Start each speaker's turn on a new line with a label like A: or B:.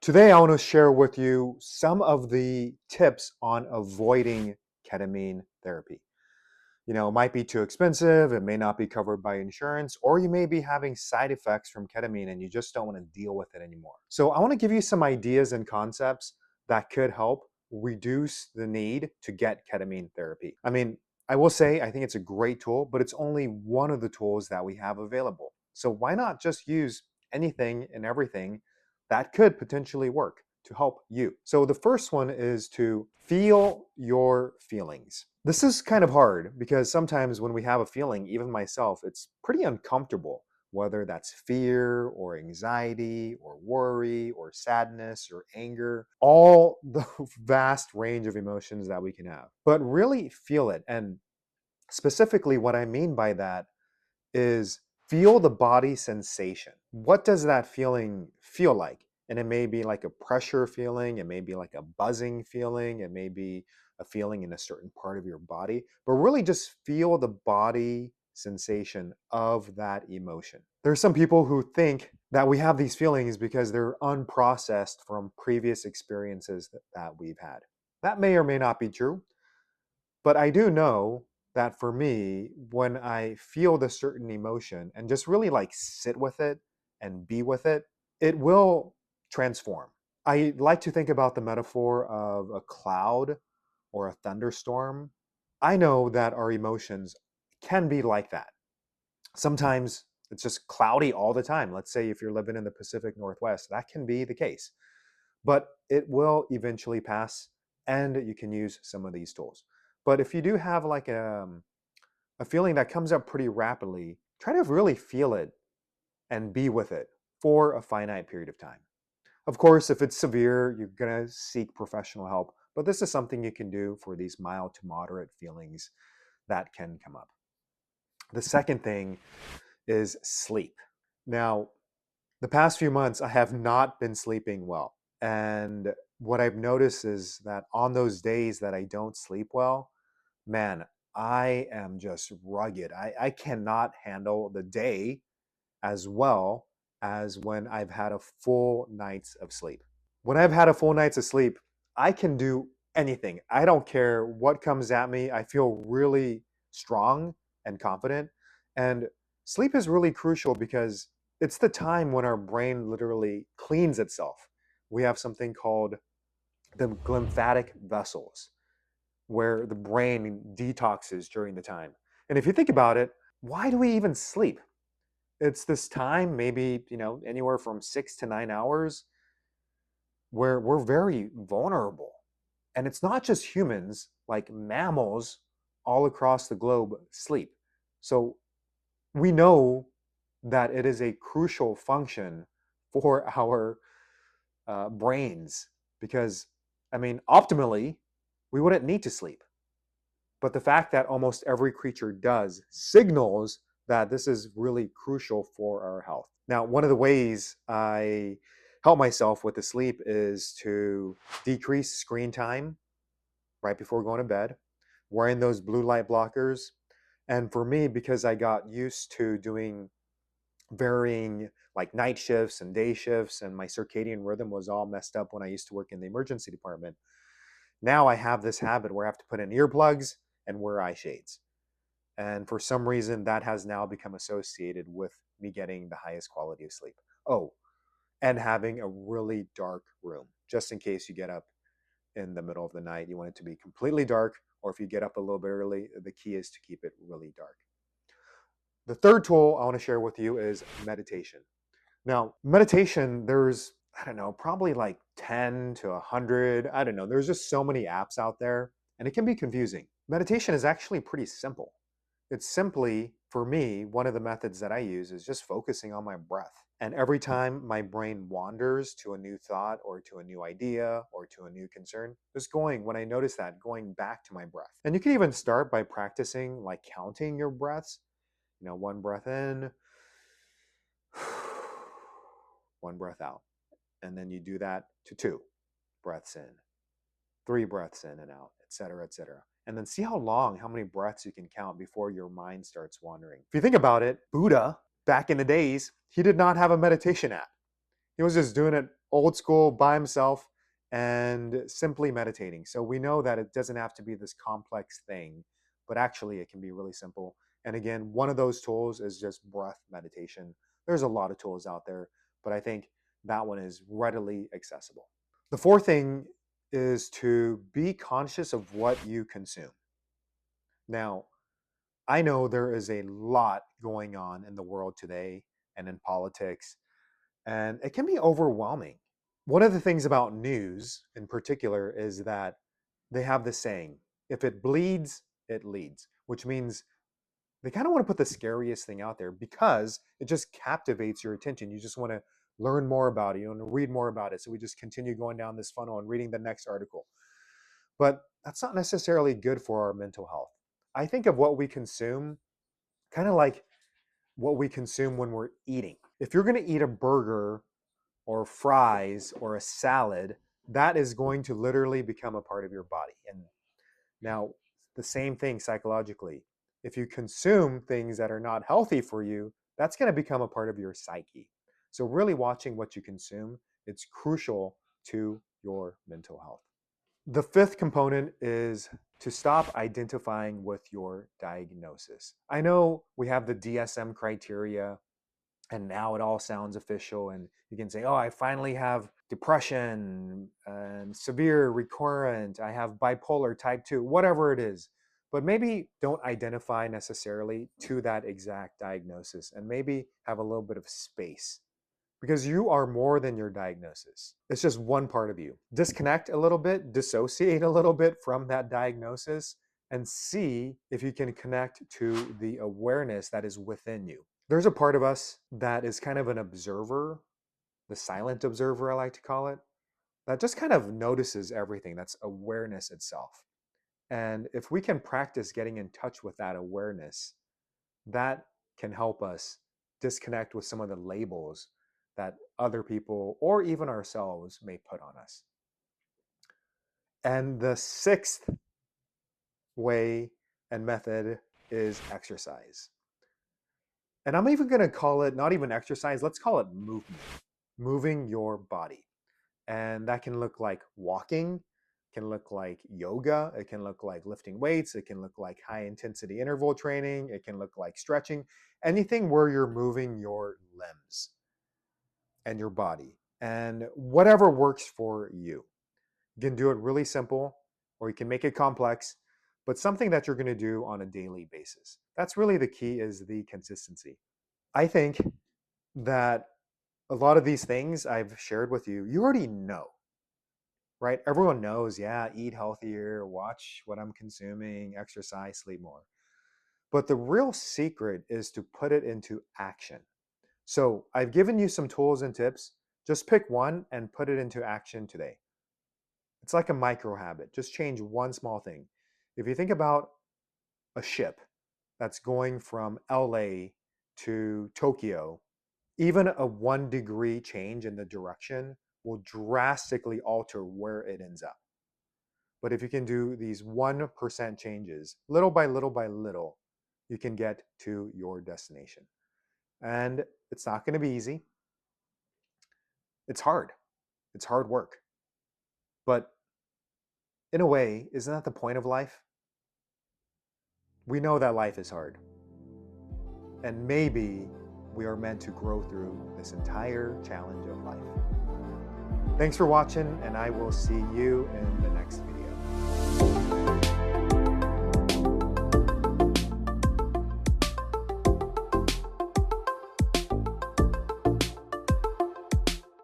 A: Today, I want to share with you some of the tips on avoiding ketamine therapy. It might be too expensive, it may not be covered by insurance, or you may be having side effects from ketamine and you just don't want to deal with it anymore. So, I want to give you some ideas and concepts that could help reduce the need to get ketamine therapy. I will say I think it's a great tool, but it's only one of the tools that we have available. So, why not just use anything and everything that could potentially work to help you? So, the first one is to feel your feelings. This is kind of hard because sometimes when we have a feeling, even myself, it's pretty uncomfortable, whether that's fear or anxiety or worry or sadness or anger, all the vast range of emotions that we can have. But really feel it. And specifically, what I mean by that is feel the body sensation. What does that feeling feel like? And it may be like a pressure feeling, it may be like a buzzing feeling, it may be a feeling in a certain part of your body, but really just feel the body sensation of that emotion. There's some people who think that we have these feelings because they're unprocessed from previous experiences that we've had. That may or may not be true, but I do know that for me, when I feel the certain emotion and just really like sit with it and be with it, it will transform. I like to think about the metaphor of a cloud or a thunderstorm. I know that our emotions can be like that. Sometimes it's just cloudy all the time. Let's say if you're living in the Pacific Northwest, that can be the case, but it will eventually pass and you can use some of these tools. But if you do have like a feeling that comes up pretty rapidly, try to really feel it and be with it for a finite period of time. Of course, if it's severe, you're going to seek professional help, but this is something you can do for these mild to moderate feelings that can come up. The second thing is sleep. Now, the past few months, I have not been sleeping well. And what I've noticed is that on those days that I don't sleep well, man, I am just rugged. I cannot handle the day as well as when I've had a full night's of sleep. When I've had a full night's of sleep, I can do anything. I don't care what comes at me. I feel really strong and confident. And sleep is really crucial because it's the time when our brain literally cleans itself. We have something called the lymphatic vessels where the brain detoxes during the time. And if you think about it, why do we even sleep? It's this time, maybe, anywhere from 6 to 9 hours, where we're very vulnerable. And it's not just humans, like mammals all across the globe sleep. So we know that it is a crucial function for our brains because, optimally, we wouldn't need to sleep. But the fact that almost every creature does signals that this is really crucial for our health. Now, one of the ways I help myself with the sleep is to decrease screen time right before going to bed, wearing those blue light blockers. And for me, because I got used to doing varying like night shifts and day shifts, and my circadian rhythm was all messed up when I used to work in the emergency department. Now I have this habit where I have to put in earplugs and wear eye shades. And for some reason, that has now become associated with me getting the highest quality of sleep. Oh, and having a really dark room, just in case you get up in the middle of the night. You want it to be completely dark, or if you get up a little bit early, the key is to keep it really dark. The third tool I want to share with you is meditation. Now, meditation, there's, I don't know, probably like 10 to 100. I don't know. There's just so many apps out there, and it can be confusing. Meditation is actually pretty simple. It's simply, for me, one of the methods that I use is just focusing on my breath. And every time my brain wanders to a new thought or to a new idea or to a new concern, just when I notice that, going back to my breath. And you can even start by practicing like counting your breaths. One breath in, one breath out. And then you do that to 2 breaths in, 3 breaths in and out, etc., etc. And then see how many breaths you can count before your mind starts wandering. If you think about it, Buddha, back in the days, he did not have a meditation app. He was just doing it old school by himself and simply meditating. So we know that it doesn't have to be this complex thing, but actually it can be really simple. And again, one of those tools is just breath meditation. There's a lot of tools out there, but I think that one is readily accessible. The fourth thing is to be conscious of what you consume. Now, I know there is a lot going on in the world today and in politics, and it can be overwhelming. One of the things about news in particular is that they have this saying, if it bleeds, it leads, which means they kind of want to put the scariest thing out there because it just captivates your attention. You just want to learn more about it, you want to read more about it. So we just continue going down this funnel and reading the next article. But that's not necessarily good for our mental health. I think of what we consume kind of like what we consume when we're eating. If you're going to eat a burger or fries or a salad, that is going to literally become a part of your body. And now, the same thing psychologically. If you consume things that are not healthy for you, that's going to become a part of your psyche. So, really watching what you consume, it's crucial to your mental health. The fifth component is to stop identifying with your diagnosis. I know we have the DSM criteria, and now it all sounds official, and you can say, oh, I finally have depression and severe recurrent, I have bipolar type 2, whatever it is. But maybe don't identify necessarily to that exact diagnosis, and maybe have a little bit of space, because you are more than your diagnosis. It's just one part of you. Disconnect a little bit, dissociate a little bit from that diagnosis, and see if you can connect to the awareness that is within you. There's a part of us that is kind of an observer, the silent observer, I like to call it, that just kind of notices everything. That's awareness itself. And if we can practice getting in touch with that awareness, that can help us disconnect with some of the labels that other people or even ourselves may put on us. And the sixth way and method is exercise. And I'm even going to call it not even exercise, let's call it movement, moving your body. And that can look like walking, can look like yoga, it can look like lifting weights, it can look like high intensity interval training, it can look like stretching, anything where you're moving your limbs and your body, and whatever works for you. You can do it really simple, or you can make it complex, but something that you're going to do on a daily basis. That's really the key, is the consistency. I think that a lot of these things I've shared with you, you already know, right? Everyone knows, yeah, eat healthier, watch what I'm consuming, exercise, sleep more. But the real secret is to put it into action. So I've given you some tools and tips. Just pick one and put it into action today. It's like a micro habit. Just change one small thing. If you think about a ship that's going from LA to Tokyo, even a 1 degree change in the direction will drastically alter where it ends up. But if you can do these 1% changes, little by little by little, you can get to your destination. And it's not going to be easy. It's hard. It's hard work. But in a way, isn't that the point of life? We know that life is hard. And maybe we are meant to grow through this entire challenge of life. Thanks for watching, and I will see you in the next video.